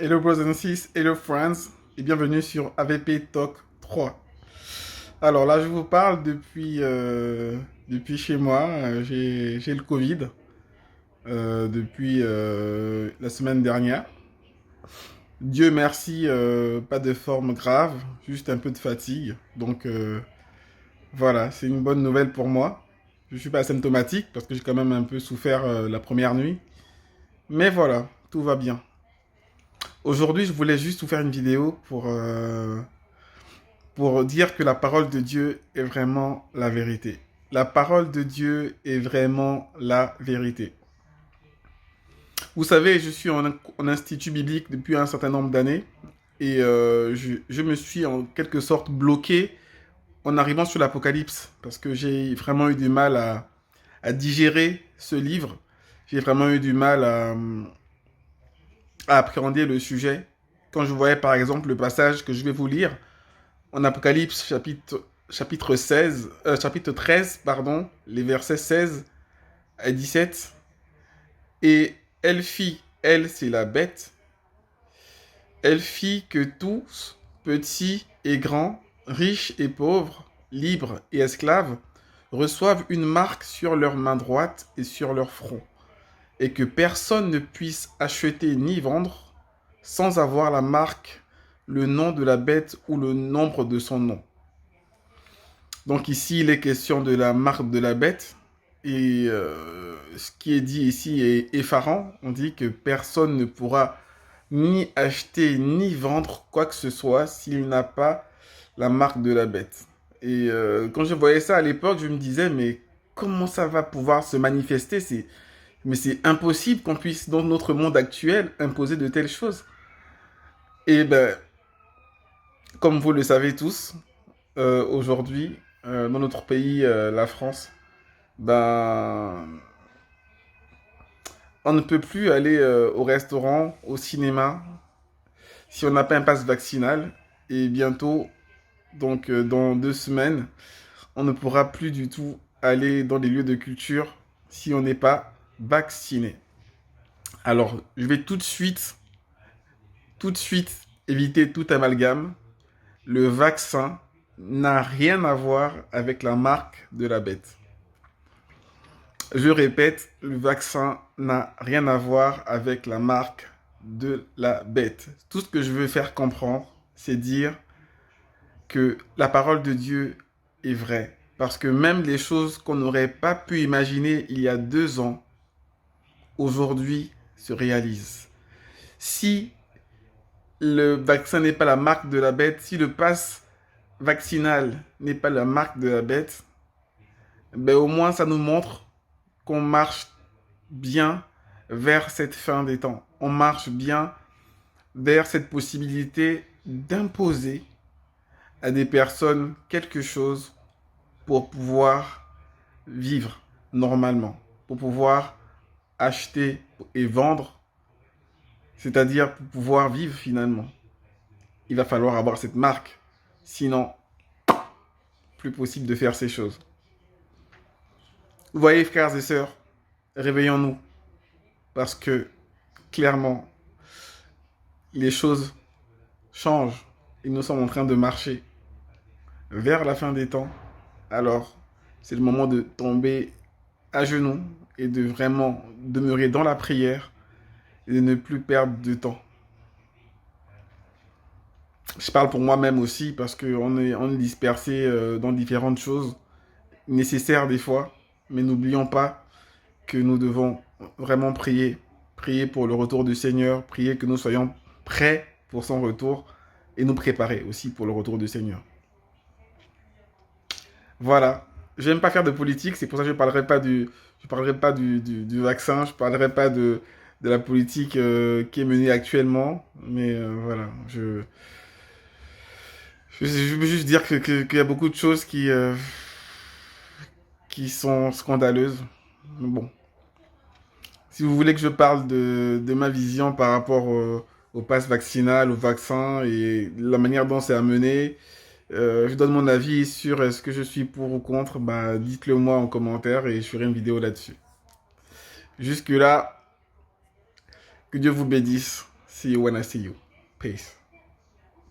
Hello brothers and sisters, hello friends et bienvenue sur AVP Talk 3. Alors là, je vous parle depuis chez moi. J'ai le Covid depuis la semaine dernière. Dieu merci, pas de forme grave, juste un peu de fatigue. Donc voilà, c'est une bonne nouvelle pour moi. Je suis pas asymptomatique parce que j'ai quand même un peu souffert la première nuit. Mais voilà, tout va bien. Aujourd'hui, je voulais juste vous faire une vidéo pour dire que la parole de Dieu est vraiment la vérité. La parole de Dieu est vraiment la vérité. Vous savez, je suis en institut biblique depuis un certain nombre d'années et je me suis en quelque sorte bloqué en arrivant sur l'Apocalypse parce que j'ai vraiment eu du mal à digérer ce livre. J'ai vraiment eu du mal à appréhender le sujet. Quand je voyais par exemple le passage que je vais vous lire, en Apocalypse chapitre 13, pardon, les versets 16 à 17. Et elle fit, elle c'est la bête, elle fit que tous, petits et grands, riches et pauvres, libres et esclaves, reçoivent une marque sur leur main droite et sur leur front, et que personne ne puisse acheter ni vendre sans avoir la marque, le nom de la bête ou le nombre de son nom. Donc ici, il est question de la marque de la bête. Et ce qui est dit ici est effarant. On dit que personne ne pourra ni acheter ni vendre quoi que ce soit s'il n'a pas la marque de la bête. Et quand je voyais ça à l'époque, je me disais, mais comment ça va pouvoir se manifester? Mais c'est impossible qu'on puisse, dans notre monde actuel, imposer de telles choses. Et ben, comme vous le savez tous, aujourd'hui, dans notre pays, la France, ben, on ne peut plus aller au restaurant, au cinéma, si on n'a pas un pass vaccinal. Et bientôt, donc dans 2 semaines, on ne pourra plus du tout aller dans les lieux de culture si on n'est pas vacciné. Alors, je vais tout de suite éviter tout amalgame. Le vaccin n'a rien à voir avec la marque de la bête. Je répète, le vaccin n'a rien à voir avec la marque de la bête. Tout ce que je veux faire comprendre, c'est dire que la parole de Dieu est vraie. Parce que même les choses qu'on n'aurait pas pu imaginer il y a 2 ans, aujourd'hui se réalisent. Si le vaccin n'est pas la marque de la bête, si le pass vaccinal n'est pas la marque de la bête, ben au moins ça nous montre qu'on marche bien vers cette fin des temps. On marche bien vers cette possibilité d'imposer à des personnes quelque chose pour pouvoir vivre normalement, pour pouvoir acheter et vendre, c'est-à-dire pour pouvoir vivre finalement. Il va falloir avoir cette marque, sinon plus possible de faire ces choses. Vous voyez, frères et sœurs, réveillons-nous, parce que clairement, les choses changent et nous sommes en train de marcher vers la fin des temps. Alors, c'est le moment de tomber à genoux et de vraiment demeurer dans la prière et de ne plus perdre de temps. Je parle pour moi-même aussi parce qu'on est dispersé dans différentes choses nécessaires des fois, mais n'oublions pas que nous devons vraiment prier. Prier pour le retour du Seigneur, prier que nous soyons prêts pour son retour et nous préparer aussi pour le retour du Seigneur. Voilà. Je n'aime pas faire de politique, c'est pour ça que je parlerai pas du vaccin, je parlerai pas de la politique qui est menée actuellement, mais voilà. Je veux juste dire qu'il y a beaucoup de choses qui sont scandaleuses. Bon, si vous voulez que je parle de ma vision par rapport au pass vaccinal, au vaccin et la manière dont c'est amené, je donne mon avis sur est-ce que je suis pour ou contre, bah, dites-le moi en commentaire et je ferai une vidéo là-dessus. Jusque-là, que Dieu vous bénisse. See you when I see you. Peace.